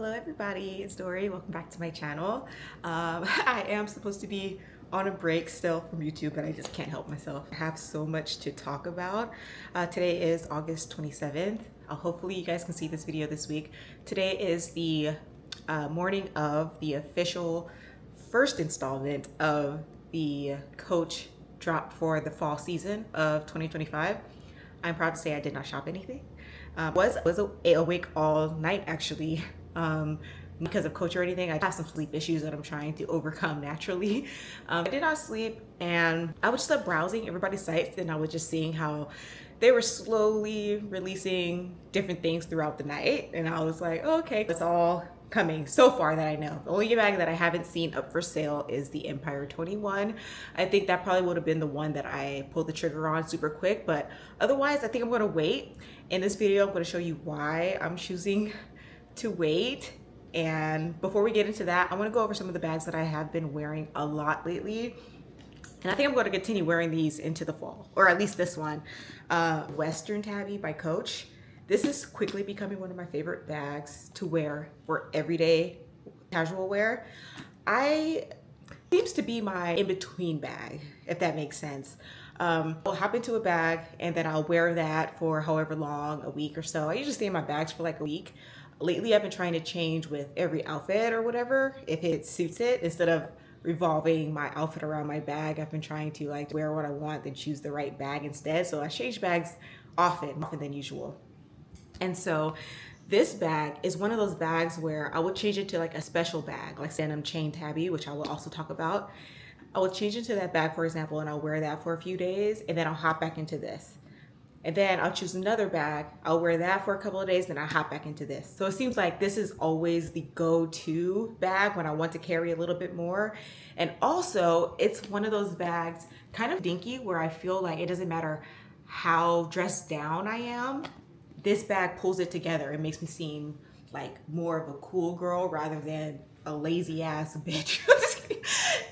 Hello everybody, it's Dory. Welcome back to my channel. I am supposed to be on a break still from YouTube, but I just can't help myself. I have so much to talk about. Today is August 27th. Hopefully you guys can see this video this week. Today is the morning of the official first installment of the Coach drop for the fall season of 2025. I'm proud to say I did not shop anything. Was awake all night actually, because of Coach or anything. I have some sleep issues that I'm trying to overcome naturally. I did not sleep, and I was just up browsing everybody's sites, and I was just seeing how they were slowly releasing different things throughout the night, and I was like, oh, okay, it's all coming so far that I know. The only bag that I haven't seen up for sale is the Empire 21. I think that probably would have been the one that I pulled the trigger on super quick, but otherwise I think I'm gonna wait. In this video, I'm gonna show you why I'm choosing to wait. And before we get into that, I wanna go over some of the bags that I have been wearing a lot lately. And I think I'm going to continue wearing these into the fall, or at least this one. Western Tabby by Coach. This is quickly becoming one of my favorite bags to wear for everyday casual wear. Seems to be my in-between bag, if that makes sense. I'll hop into a bag and then I'll wear that for however long, a week or so. I usually stay in my bags for like a week. Lately, I've been trying to change with every outfit or whatever, if it suits it, instead of revolving my outfit around my bag. I've been trying to like wear what I want, then choose the right bag instead. So I change bags often than usual. And so this bag is one of those bags where I would change it to like a special bag, like Denim chain Tabby, which I will also talk about. I will change into that bag, for example, and I'll wear that for a few days, and then I'll hop back into this. And then I'll choose another bag. I'll wear that for a couple of days, then I'll hop back into this. So it seems like this is always the go-to bag when I want to carry a little bit more. And also, it's one of those bags, kind of dinky, where I feel like it doesn't matter how dressed down I am, this bag pulls it together. It makes me seem like more of a cool girl rather than a lazy ass bitch.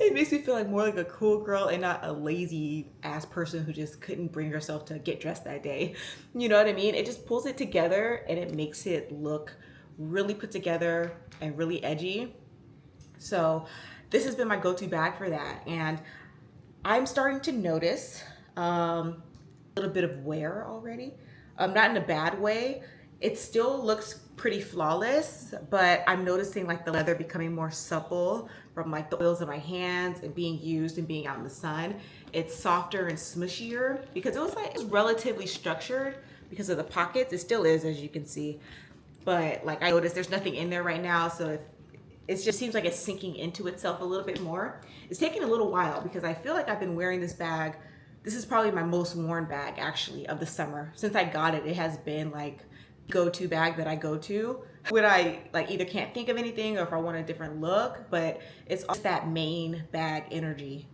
It makes me feel like more like a cool girl and not a lazy ass person who just couldn't bring herself to get dressed that day. You know what I mean? It just pulls it together and it makes it look really put together and really edgy. So this has been my go-to bag for that. And I'm starting to notice a little bit of wear already. Not in a bad way. It still looks pretty flawless, but I'm noticing like the leather becoming more supple from like the oils in my hands and being used and being out in the sun. It's softer and smushier because it was like it's relatively structured because of the pockets. It still is, as you can see, but like I noticed there's nothing in there right now, so it just seems like it's sinking into itself a little bit more. It's taking a little while because I feel like I've been wearing this bag. This is probably my most worn bag actually of the summer. Since I got it, it has been like go-to bag that I go to when I like either can't think of anything or if I want a different look, but it's also that main bag energy,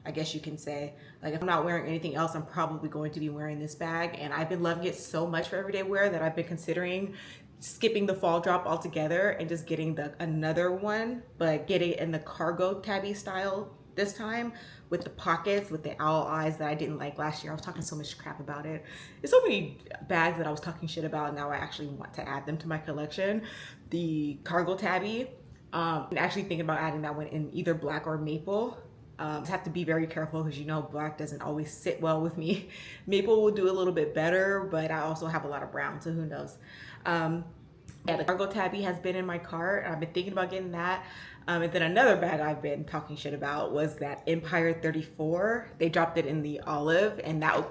I guess you can say. Like if I'm not wearing anything else, I'm probably going to be wearing this bag, and I've been loving it so much for everyday wear that I've been considering skipping the fall drop altogether and just getting another one, but getting it in the cargo Tabby style this time, with the pockets, with the owl eyes that I didn't like last year. I was talking so much crap about it. There's so many bags that I was talking shit about, and now I actually want to add them to my collection. The cargo Tabby, I'm actually thinking about adding that one in either black or maple. Just have to be very careful because you know black doesn't always sit well with me. Maple will do a little bit better, but I also have a lot of brown, so who knows. Yeah, the cargo Tabby has been in my cart. I've been thinking about getting that. And then another bag I've been talking shit about was that Empire 34. They dropped it in the olive, and that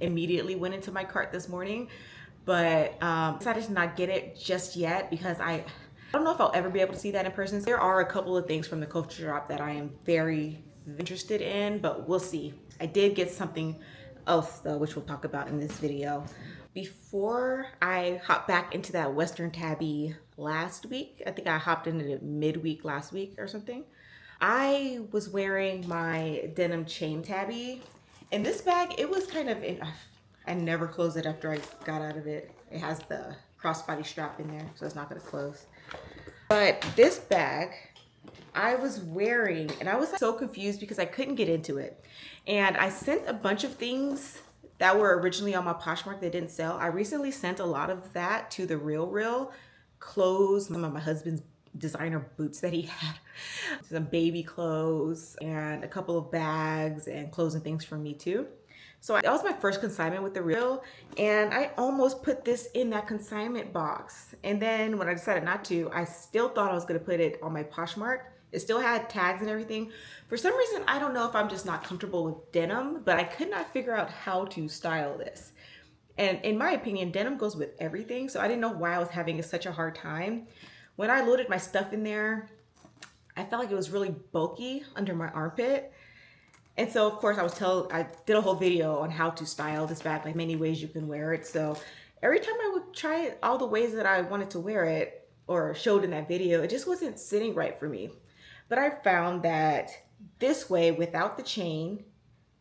immediately went into my cart this morning. But decided to not get it just yet because I don't know if I'll ever be able to see that in person. There are a couple of things from the Coach drop that I am very interested in, but we'll see. I did get something else though, which we'll talk about in this video. Before I hop back into that Western Tabby last week, I think I hopped into it midweek last week or something, I was wearing my Denim chain Tabby. And this bag, it was kind of, I never closed it after I got out of it. It has the crossbody strap in there, so it's not gonna close. But this bag, I was wearing, and I was so confused because I couldn't get into it. And I sent a bunch of things that were originally on my Poshmark that didn't sell. I recently sent a lot of that to the Real clothes, some of my husband's designer boots that he had, some baby clothes, and a couple of bags and clothes and things for me too. So that was my first consignment with the reel, and I almost put this in that consignment box. And then when I decided not to, I still thought I was gonna put it on my Poshmark. It still had tags and everything. For some reason, I don't know if I'm just not comfortable with denim, but I could not figure out how to style this. And in my opinion, denim goes with everything, so I didn't know why I was having such a hard time. When I loaded my stuff in there, I felt like it was really bulky under my armpit. And so of course I did a whole video on how to style this bag, like many ways you can wear it. So every time I would try it, all the ways that I wanted to wear it or showed in that video, it just wasn't sitting right for me. But I found that this way without the chain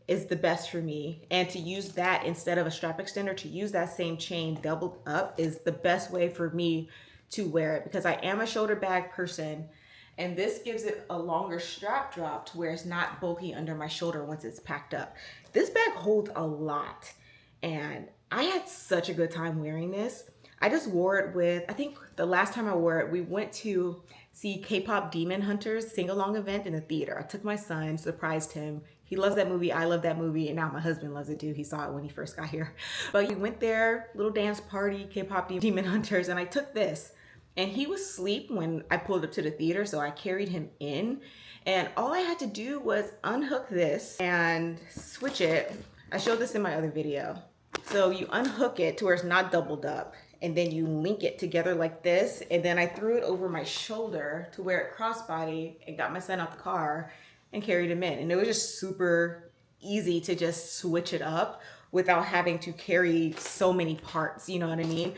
is the best for me. And to use that instead of a strap extender, to use that same chain doubled up is the best way for me to wear it, because I am a shoulder bag person. And this gives it a longer strap drop to where it's not bulky under my shoulder once it's packed up. This bag holds a lot, and I had such a good time wearing this. I just wore it with, I think the last time I wore it, we went to see K-pop Demon Hunters sing-along event in the theater. I took my son, surprised him. He loves that movie, I love that movie, and now my husband loves it too. He saw it when he first got here. But we went there, little dance party, K-pop Demon Hunters, and I took this. And he was asleep when I pulled up to the theater, so I carried him in. And all I had to do was unhook this and switch it. I showed this in my other video. So you unhook it to where it's not doubled up, and then you link it together like this. And then I threw it over my shoulder to where it crossbody and got my son out the car and carried him in. And it was just super easy to just switch it up without having to carry so many parts, you know what I mean?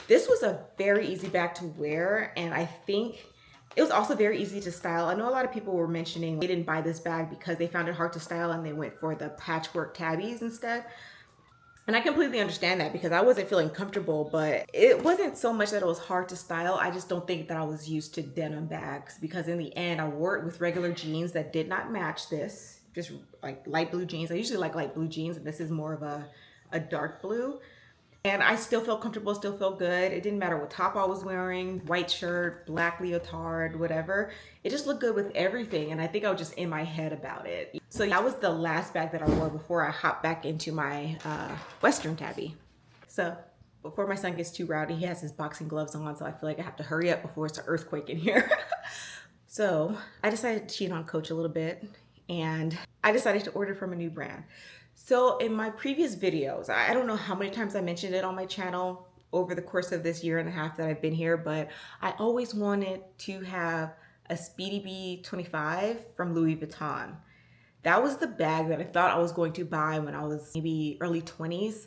This was a very easy bag to wear, and I think it was also very easy to style. I know a lot of people were mentioning they didn't buy this bag because they found it hard to style and they went for the patchwork tabbies instead. And I completely understand that because I wasn't feeling comfortable, but it wasn't so much that it was hard to style. I just don't think that I was used to denim bags, because in the end I wore it with regular jeans that did not match this, just like light blue jeans. I usually like light blue jeans, and this is more of a dark blue. And I still felt comfortable, still felt good. It didn't matter what top I was wearing, white shirt, black leotard, whatever. It just looked good with everything. And I think I was just in my head about it. So that was the last bag that I wore before I hopped back into my Western Tabby. So before my son gets too rowdy, he has his boxing gloves on. So I feel like I have to hurry up before it's an earthquake in here. So I decided to cheat on Coach a little bit, and I decided to order from a new brand. So in my previous videos, I don't know how many times I mentioned it on my channel over the course of this year and a half that I've been here, but I always wanted to have a Speedy B30 from Louis Vuitton. That was the bag that I thought I was going to buy when I was maybe early 20s.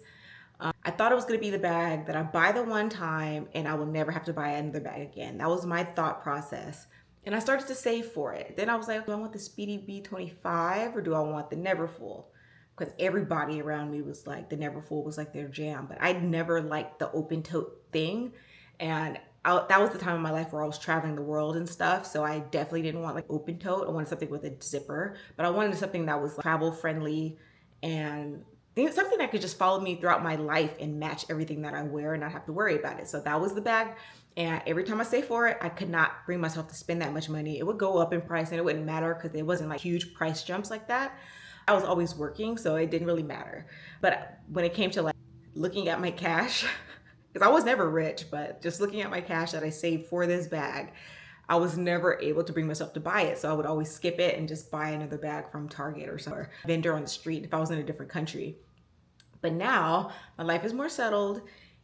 I thought it was going to be the bag that I buy the one time and I will never have to buy another bag again. That was my thought process. And I started to save for it. Then I was like, do I want the Speedy B25 or do I want the Neverfull? Because everybody around me was like, the Neverfull was like their jam, but I never liked the open tote thing. And that was the time of my life where I was traveling the world and stuff. So I definitely didn't want like open tote. I wanted something with a zipper, but I wanted something that was travel friendly and something that could just follow me throughout my life and match everything that I wear and not have to worry about it. So that was the bag. And every time I saved for it, I could not bring myself to spend that much money. It would go up in price and it wouldn't matter because it wasn't like huge price jumps like that. I was always working, so it didn't really matter. But when it came to like looking at my cash, because I was never rich, but just looking at my cash that I saved for this bag, I was never able to bring myself to buy it. So I would always skip it and just buy another bag from Target or some vendor on the street if I was in a different country. But now my life is more settled,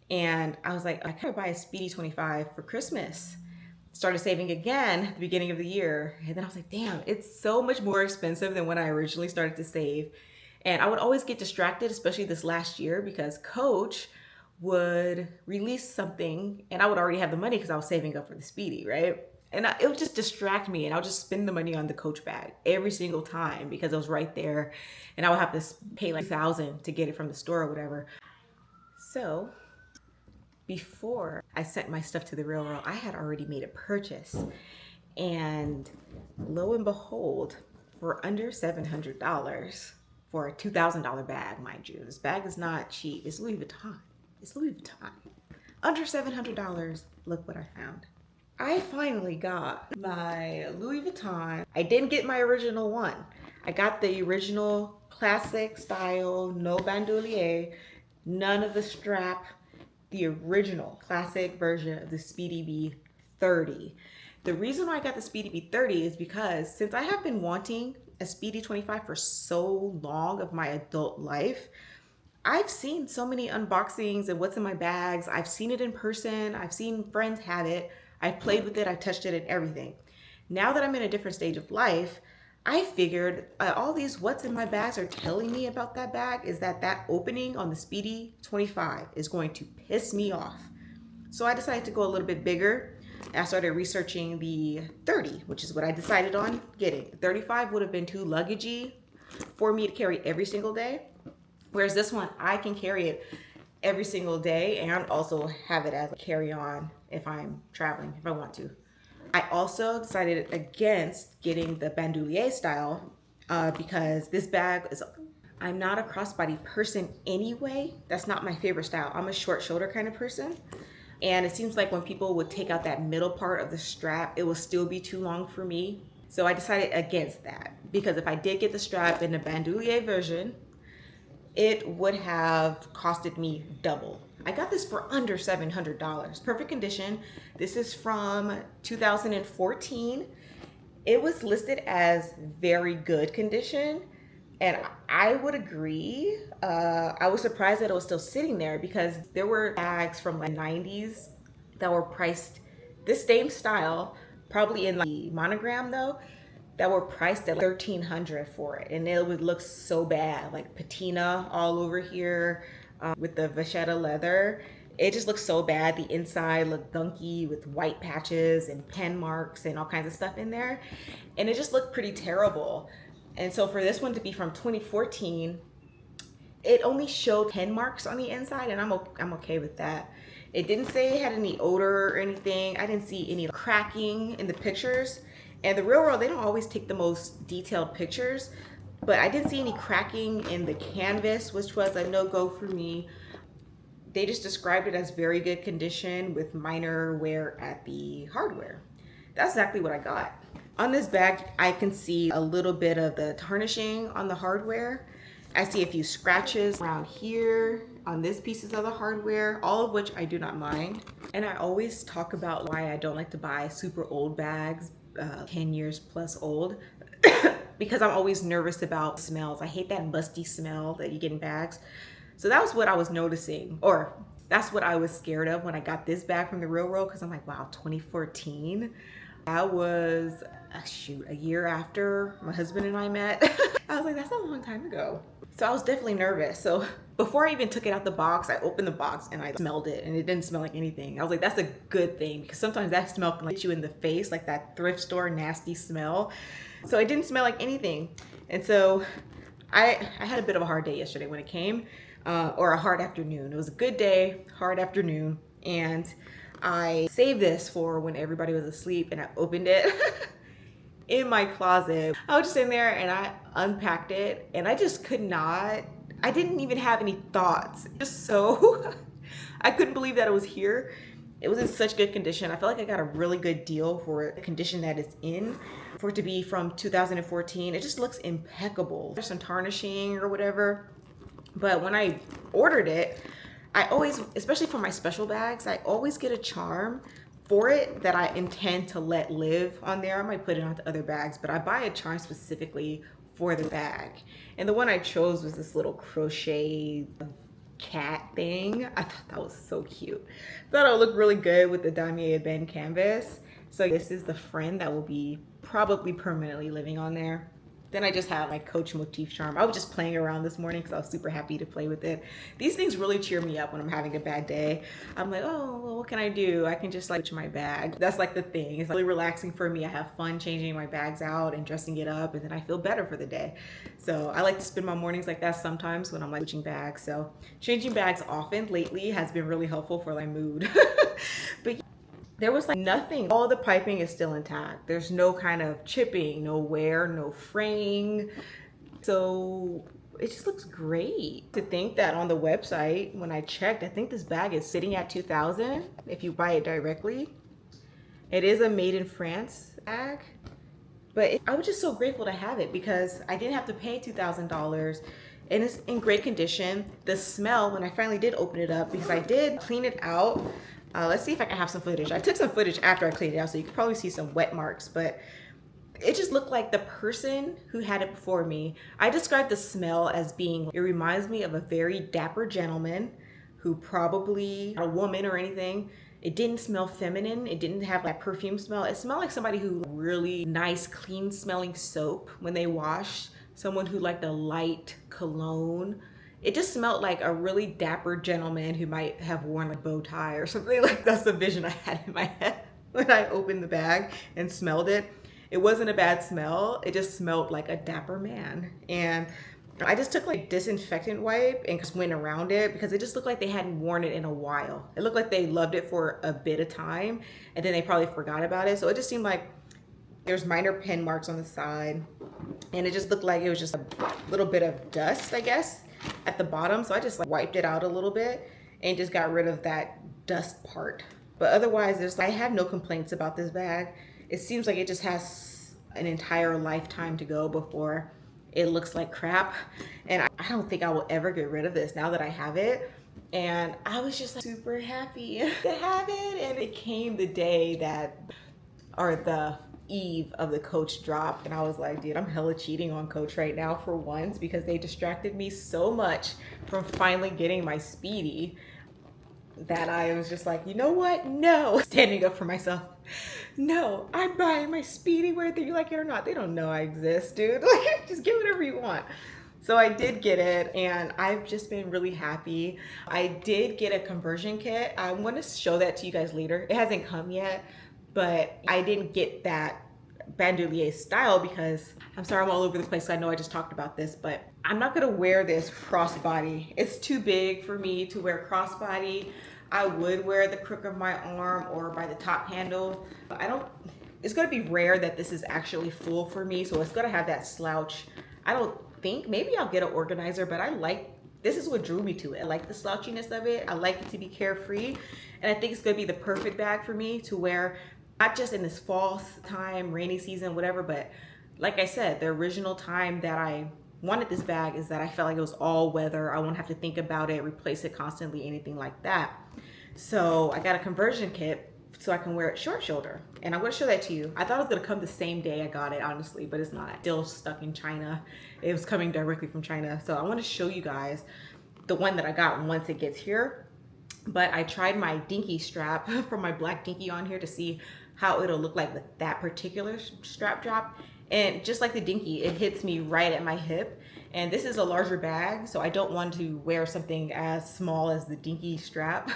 and I was like, I could buy a Speedy 25 for Christmas. Started saving again at the beginning of the year. And then I was like, damn, it's so much more expensive than when I originally started to save. And I would always get distracted, especially this last year, because Coach would release something and I would already have the money because I was saving up for the Speedy, right? And it would just distract me, and I would just spend the money on the Coach bag every single time because it was right there. And I would have to pay like $1,000 to get it from the store or whatever. So before I sent my stuff to the real world, I had already made a purchase, and lo and behold, for under $700 for a $2,000 bag, mind you. This bag is not cheap. It's Louis Vuitton. It's Louis Vuitton. under $700. Look what I found. I finally got my Louis Vuitton. I didn't get my original one. I got the original classic style, no bandolier, none of the strap, the original classic version of the Speedy B30. The reason why I got the Speedy B30 is because since I have been wanting a Speedy 25 for so long of my adult life, I've seen so many unboxings and what's in my bags. I've seen it in person. I've seen friends have it. I've played with it. I've touched it and everything. Now that I'm in a different stage of life, I figured all these what's in my bags are telling me about that bag is that opening on the Speedy 25 is going to piss me off. So I decided to go a little bit bigger. I started researching the 30, which is what I decided on getting. The 35 would have been too luggagey for me to carry every single day. Whereas this one, I can carry it every single day and also have it as a carry-on if I'm traveling, if I want to. I also decided against getting the bandolier style because this bag is, I'm not a crossbody person anyway. That's not my favorite style. I'm a short shoulder kind of person. And it seems like when people would take out that middle part of the strap, it will still be too long for me. So I decided against that because if I did get the strap in the bandolier version, it would have costed me double. I got this for under $700. Perfect condition. This is from 2014. It was listed as very good condition. And I would agree. I was surprised that it was still sitting there because there were bags from the 90s that were priced this same style, probably in the monogram though, that were priced at like $1,300 for it. And it would look so bad, like patina all over here with the vachetta leather. It just looks so bad. The inside looked gunky with white patches and pen marks and all kinds of stuff in there. And it just looked pretty terrible. And so for this one to be from 2014, it only showed pen marks on the inside and I'm okay with that. It didn't say it had any odor or anything. I didn't see any cracking in the pictures. And the real world, they don't always take the most detailed pictures, but I didn't see any cracking in the canvas, which was a no-go for me. They just described it as very good condition with minor wear at the hardware. That's exactly what I got. On this bag, I can see a little bit of the tarnishing on the hardware. I see a few scratches around here on these pieces of the hardware, all of which I do not mind. And I always talk about why I don't like to buy super old bags, 10 years plus old, because I'm always nervous about smells. I hate that musty smell that you get in bags. So that was what I was noticing, or that's what I was scared of when I got this bag from the real world, because I'm like, wow, 2014. That was, a year after my husband and I met. I was like, that's a long time ago. So I was definitely nervous. So before I even took it out the box, I opened the box and I smelled it and it didn't smell like anything. I was like, that's a good thing because sometimes that smell can hit you in the face, like that thrift store nasty smell. So it didn't smell like anything. And so I had a bit of a hard day yesterday when it came, or a hard afternoon. It was a good day, hard afternoon. And I saved this for when everybody was asleep and I opened it in my closet. I was just in there and I unpacked it and I just could not, I didn't even have any thoughts. Just so, I couldn't believe that it was here. It was in such good condition. I feel like I got a really good deal for the condition that it's in. For it to be from 2014, it just looks impeccable. There's some tarnishing or whatever. But when I ordered it, I always, especially for my special bags, I always get a charm for it that I intend to let live on there. I might put it onto other bags, but I buy a charm specifically for the bag. And the one I chose was this little crochet cat thing. I thought that was so cute. Thought it would look really good with the damier bend canvas. So this is the friend that will be probably permanently living on there. Then I just have my Coach motif charm. I was just playing around this morning because I was super happy to play with it. These things really cheer me up when I'm having a bad day. I'm like, oh, well, what can I do? I can just like switch my bag. That's like the thing. It's really relaxing for me. I have fun changing my bags out and dressing it up, and then I feel better for the day. So I like to spend my mornings like that sometimes when I'm like switching bags. So changing bags often lately has been really helpful for my mood. But there was like nothing. All the piping is still intact. There's no kind of chipping, no wear, no fraying. So It just looks great. To think that on the website, when I checked, I think this bag is sitting at 2,000 if you buy it directly. It is a made in France bag, but I was just so grateful to have it because I didn't have to pay $2,000 and it's in great condition. The smell, when I finally did open it up, because I did clean it out. Let's see if I can have some footage. I took some footage after I cleaned it out, so you could probably see some wet marks, but it just looked like the person who had it before me. I described the smell as being, it reminds me of a very dapper gentleman who probably not a woman or anything. It didn't smell feminine. It didn't have that perfume smell. It smelled like somebody who really nice, clean smelling soap when they washed. Someone who liked a light cologne. It just smelled like a really dapper gentleman who might have worn a bow tie or something. Like that's the vision I had in my head when I opened the bag and smelled it. It wasn't a bad smell. It just smelled like a dapper man. And I just took like disinfectant wipe and just went around it because it just looked like they hadn't worn it in a while. It looked like they loved it for a bit of time and then they probably forgot about it. So it just seemed like there's minor pen marks on the side and it just looked like it was just a little bit of dust, I guess, at the bottom. So I just like wiped it out a little bit and just got rid of that dust part. But otherwise, I have no complaints about this bag. It seems like it just has an entire lifetime to go before it looks like crap. And I don't think I will ever get rid of this now that I have it. And I was just like super happy to have it. And it came the day that, or the eve of the Coach drop. And I was like, dude, I'm hella cheating on Coach right now for once because they distracted me so much from finally getting my Speedy that I was just like, you know what? No. Standing up for myself. No, I'm buying my Speedy whether you like it or not. They don't know I exist, dude. Like, just get whatever you want. So I did get it and I've just been really happy. I did get a conversion kit. I want to show that to you guys later. It hasn't come yet, but I didn't get that bandolier style because I'm sorry I'm all over the place. I know I just talked about this, but I'm not gonna wear this crossbody. It's too big for me to wear crossbody. I would wear the crook of my arm or by the top handle. It's gonna be rare that this is actually full for me, so it's gonna have that slouch. I don't think, maybe I'll get an organizer, but this is what drew me to it. I like the slouchiness of it. I like it to be carefree. And I think it's gonna be the perfect bag for me to wear, not just in this fall time, rainy season, whatever, but like I said, the original time that I wanted this bag is that I felt like it was all weather. I won't have to think about it, replace it constantly, anything like that. So I got a conversion kit so I can wear it short shoulder. And I'm gonna show that to you. I thought it was gonna come the same day I got it, honestly, but it's not. Still stuck in China. It was coming directly from China. So I wanna show you guys the one that I got once it gets here. But I tried my dinky strap from my black dinky on here to see how it'll look like with that particular strap drop. And just like the dinky, it hits me right at my hip. And this is a larger bag, so I don't want to wear something as small as the dinky strap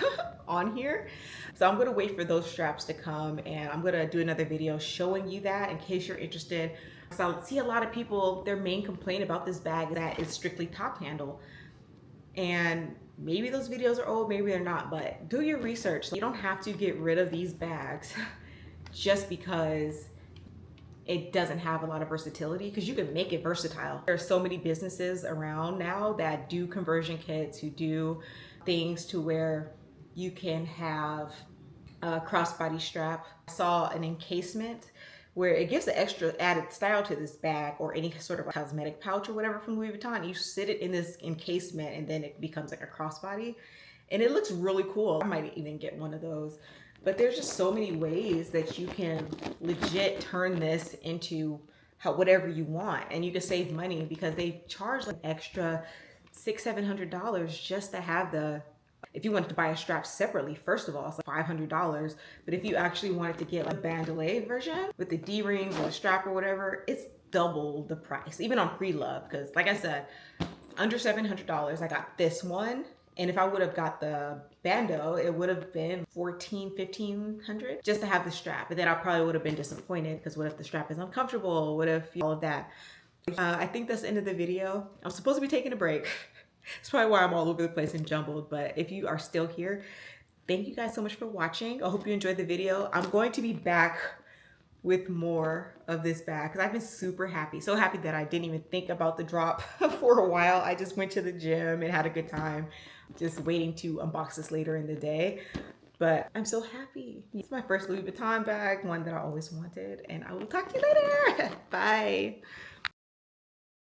on here. So I'm gonna wait for those straps to come and I'm gonna do another video showing you that in case you're interested. So I see a lot of people, their main complaint about this bag is that it's strictly top handle. And maybe those videos are old, maybe they're not, but do your research. You don't have to get rid of these bags just because it doesn't have a lot of versatility, because you can make it versatile. There are so many businesses around now that do conversion kits, who do things to where you can have a crossbody strap. I saw an encasement where it gives an extra added style to this bag, or any sort of cosmetic pouch or whatever from Louis Vuitton. You sit it in this encasement and then it becomes like a crossbody. And it looks really cool. I might even get one of those. But there's just so many ways that you can legit turn this into whatever you want. And you can save money because they charge like extra $600-700 just to have if you wanted to buy a strap separately, first of all, it's like $500. But if you actually wanted to get like a bandolier version with the D-rings or the strap or whatever, it's double the price, even on pre-love. Because like I said, under $700, I got this one. And if I would have got the bando, it would have been $1,400-1,500 just to have the strap. And then I probably would have been disappointed because what if the strap is uncomfortable? What if all of that? I think that's the end of the video. I'm supposed to be taking a break. That's probably why I'm all over the place and jumbled. But if you are still here, thank you guys so much for watching. I hope you enjoyed the video. I'm going to be back with more of this bag because I've been super happy. So happy that I didn't even think about the drop for a while. I just went to the gym and had a good time, just waiting to unbox this later in the day. But I'm so happy. It's my first Louis Vuitton bag, one that I always wanted. And I will talk to you later. Bye.